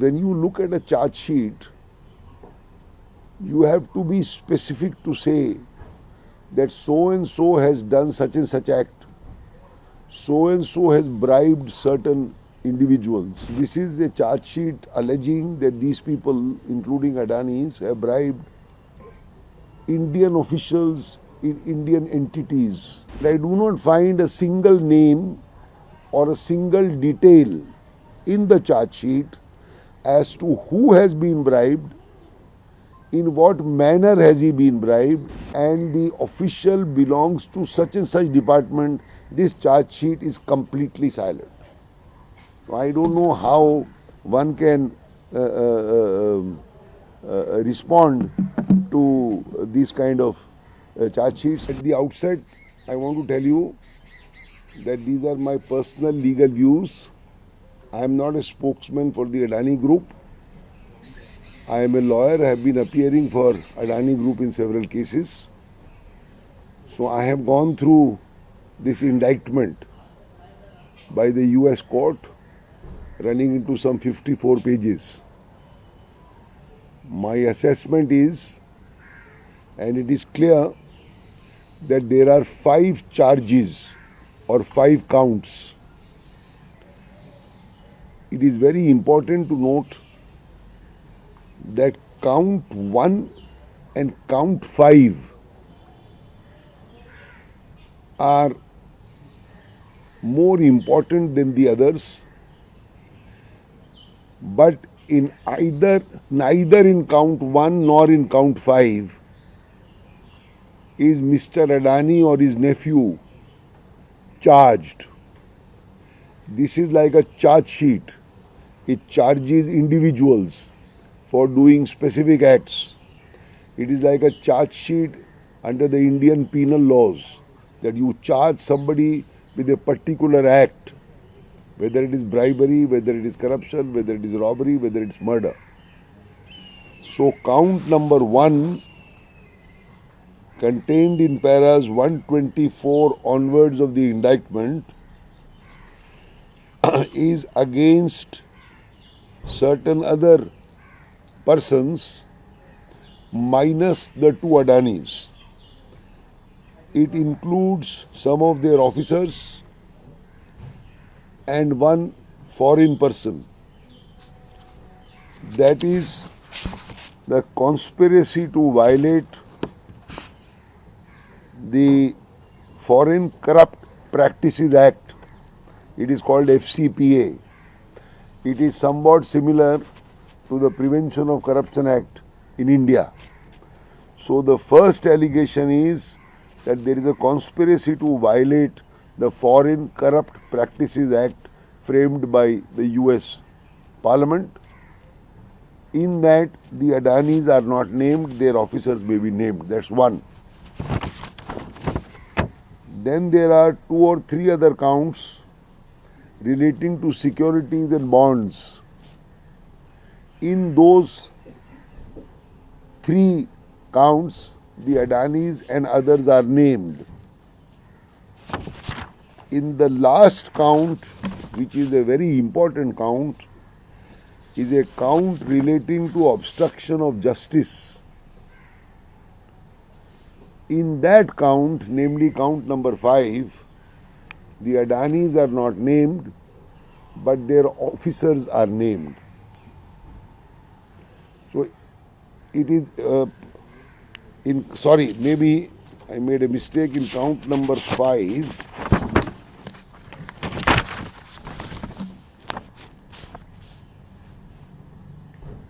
When you look at a charge sheet, you have to be specific to say that so and so has done such and such act, so and so has bribed certain individuals. This is a charge sheet alleging that these people, including Adani's, have bribed Indian officials in Indian entities. I do not find a single name or a single detail in the charge sheet as to who has been bribed, in what manner has he been bribed, and the official belongs to such and such department. This charge sheet is completely silent. I don't know how one can respond to these kind of charge sheets. At the outset, I want to tell you that these are my personal legal views. I am not a spokesman for the Adani Group. I am a lawyer. I have been appearing for Adani Group in several cases. So I have gone through this indictment by the US court, running into some 54 pages. My assessment is, and it is clear, that there are 5 charges or 5 counts. It is very important to note that count 1 and count 5 are more important than the others, but in neither in count 1 nor in count 5 is Mr. Adani or his nephew charged. This is like a charge sheet. It charges individuals for doing specific acts. It is like a charge sheet under the Indian penal laws, that you charge somebody with a particular act, whether it is bribery, whether it is corruption, whether it is robbery, whether it is murder. So count number 1, contained in paras 124 onwards of the indictment, is against certain other persons minus the 2 Adanis. It includes some of their officers and 1 foreign person. That is the conspiracy to violate the Foreign Corrupt Practices Act. It is called FCPA. It is somewhat similar to the Prevention of Corruption Act in India. So the first allegation is that there is a conspiracy to violate the Foreign Corrupt Practices Act framed by the US Parliament. In that, the Adanis are not named, their officers may be named. That's 1. Then there are 2 or 3 other counts relating to securities and bonds. In those 3 counts, the Adanis and others are named. In the last count, which is a very important count, is a count relating to obstruction of justice. In that count, namely count number 5, the Adanis are not named, but their officers are named. So it is, maybe I made a mistake in count number 5.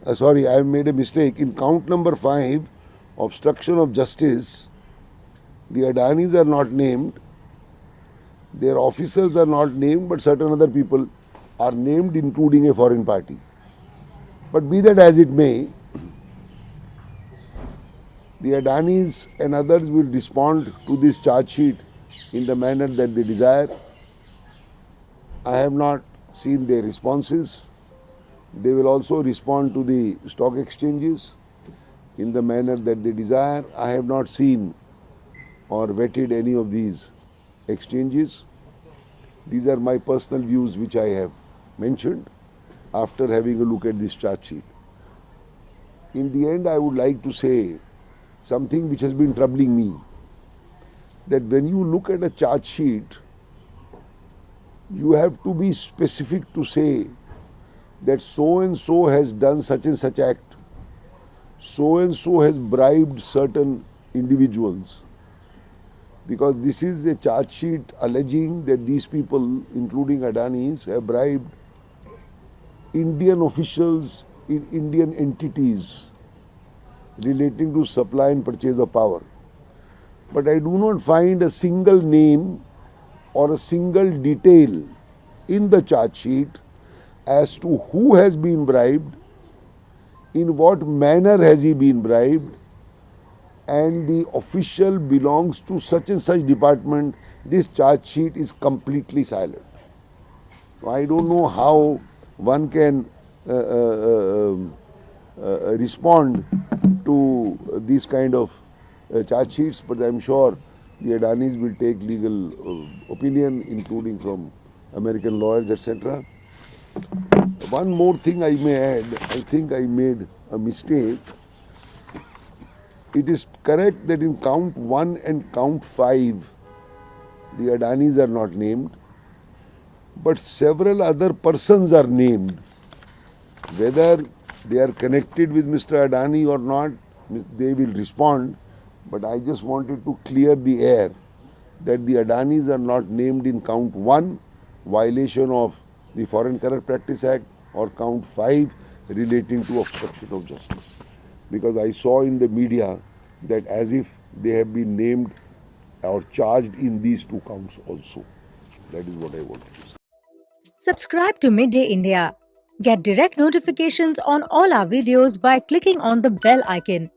I made a mistake. In count number 5, obstruction of justice, the Adanis are not named, their officers are not named, but certain other people are named, including a foreign party. But be that as it may, the Adanis and others will respond to this charge sheet in the manner that they desire. I have not seen their responses. They will also respond to the stock exchanges in the manner that they desire. I have not seen or vetted any of these exchanges. These are my personal views which I have mentioned. after having a look at this charge sheet. In the end, I would like to say something which has been troubling me, that when you look at a charge sheet, you have to be specific to say that so and so has done such and such act, so and so has bribed certain individuals, because this is a charge sheet alleging that these people, including Adani's, have bribed Indian officials in Indian entities relating to supply and purchase of power. But I do not find a single name or a single detail in the charge sheet as to who has been bribed, in what manner has he been bribed, and the official belongs to such and such department. This charge sheet is completely silent. I don't know how one can respond to these kind of charge sheets, but I'm sure the Adanis will take legal opinion, including from American lawyers, etc. One more thing I may add, I think I made a mistake. It is correct that in count 1 and count 5, the Adanis are not named, but several other persons are named. Whether they are connected with Mr. Adani or not, they will respond. But I just wanted to clear the air that the Adanis are not named in count 1, violation of the Foreign Corrupt Practice Act, or count 5, relating to obstruction of justice. Because I saw in the media that as if they have been named or charged in these two counts also. That is what I wanted to say. Subscribe to Midday India. Get direct notifications on all our videos by clicking on the bell icon.